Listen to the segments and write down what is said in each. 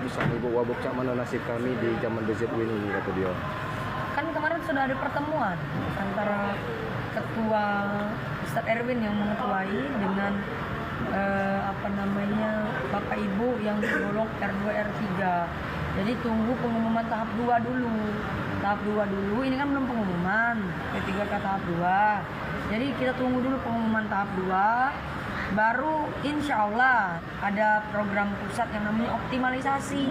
bisa nih Bu, wabuk cak mana nasib kami di zaman BZ Win ini kata dia. Kan kemarin sudah ada pertemuan antara ketua Ustadz Erwin yang mengetuai dengan Bapak Ibu yang tergolong R2 R3. Jadi tunggu pengumuman tahap 2 dulu. Tahap 2 dulu, ini kan belum pengumuman. P3 ke tahap 2. Jadi kita tunggu dulu pengumuman tahap 2. Baru insya Allah ada program pusat yang namanya optimalisasi.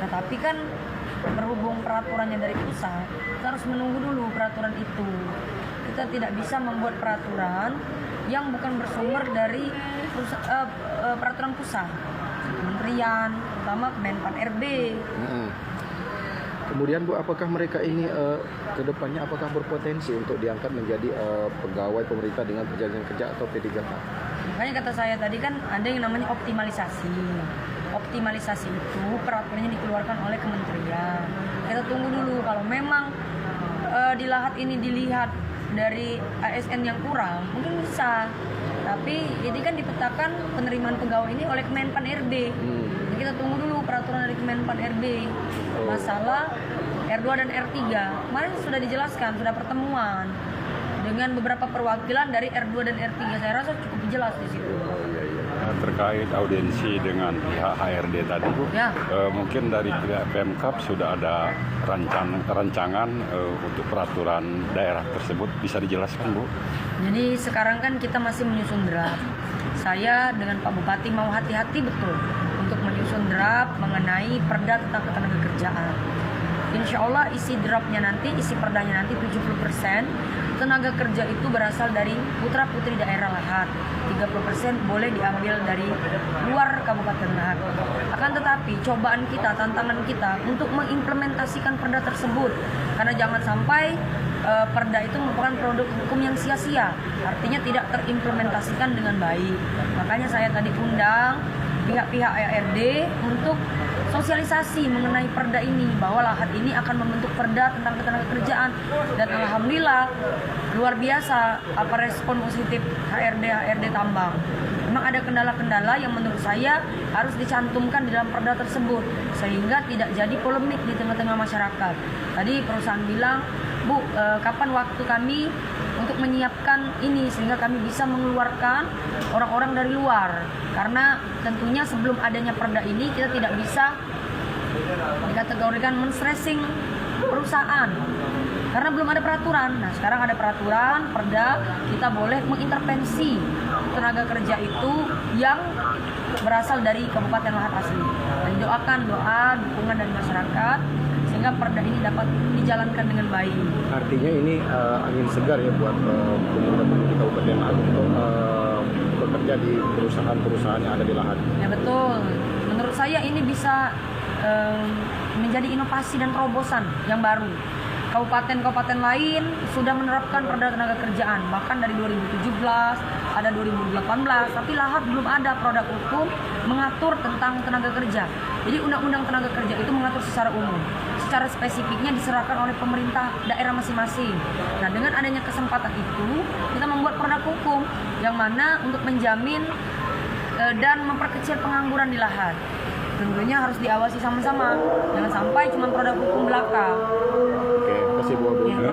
Nah tapi kan berhubung peraturannya dari pusat, kita harus menunggu dulu peraturan itu. Kita tidak bisa membuat peraturan yang bukan bersumber dari peraturan pusat, kementerian, terutama Kemenpan RB. Kemudian Bu, apakah mereka ini kedepannya apakah berpotensi untuk diangkat menjadi pegawai pemerintah dengan perjanjian kerja atau P3K? Makanya kata saya tadi kan ada yang namanya optimalisasi. Optimalisasi itu peraturannya dikeluarkan oleh kementerian. Kita tunggu dulu kalau memang di lahat ini dilihat dari ASN yang kurang, mungkin bisa. Tapi ini kan dipetakan penerimaan pegawai ini oleh Kemenpan RB. Jadi kita tunggu dulu peraturan dari Kemenpan RB. Masalah R2 dan R3 kemarin sudah dijelaskan, sudah pertemuan dengan beberapa perwakilan dari R2 dan R3. Saya rasa cukup jelas di situ. Terkait audiensi dengan pihak HRD tadi Bu, Ya. Mungkin dari pihak Pemkab sudah ada rancangan untuk peraturan daerah tersebut, bisa dijelaskan Bu? Jadi sekarang kan kita masih menyusun draft. Saya dengan Pak Bupati mau hati-hati betul untuk menyusun draft mengenai perda tentang ketenagakerjaan. Insya Allah isi draftnya nanti, isi perdanya nanti 70% tenaga kerja itu berasal dari putra-putri daerah Lahat. 30% boleh diambil dari luar Kabupaten Lahat. Akan tetapi cobaan kita, tantangan kita untuk mengimplementasikan perda tersebut. Karena jangan sampai perda itu merupakan produk hukum yang sia-sia. Artinya tidak terimplementasikan dengan baik. Makanya saya tadi undang pihak-pihak ARD untuk sosialisasi mengenai perda ini, bahwa Lahat ini akan membentuk perda tentang ketenagakerjaan. Dan alhamdulillah luar biasa apa respon positif HRD tambang. Memang ada kendala-kendala yang menurut saya harus dicantumkan di dalam perda tersebut sehingga tidak jadi polemik di tengah-tengah masyarakat. Tadi perusahaan bilang, Bu, kapan waktu kami untuk menyiapkan ini sehingga kami bisa mengeluarkan orang-orang dari luar. Karena tentunya sebelum adanya perda ini kita tidak bisa dikategorikan men-stressing perusahaan karena belum ada peraturan. Nah sekarang ada peraturan, perda, kita boleh mengintervensi tenaga kerja itu yang berasal dari Kabupaten Lahat asli. Dan doakan dukungan dari masyarakat sehingga perda ini dapat dijalankan dengan baik. Artinya ini angin segar ya buat pemuda-pemudi di Kabupaten Lahat untuk bekerja di perusahaan-perusahaan yang ada di Lahat. Ya betul. Menurut saya ini bisa menjadi inovasi dan terobosan yang baru. Kabupaten-kabupaten lain sudah menerapkan perda tenaga kerjaan, bahkan dari 2017, ada 2018, tapi Lahat belum ada produk hukum mengatur tentang tenaga kerja. Jadi undang-undang tenaga kerja itu mengatur secara umum. Secara spesifiknya diserahkan oleh pemerintah daerah masing-masing. Nah, dengan adanya kesempatan itu, kita membuat produk hukum yang mana untuk menjamin dan memperkecil pengangguran di Lahat. Tentunya harus diawasi sama-sama. Jangan sampai cuma produk hukum belaka. Oke, terima kasih Bu.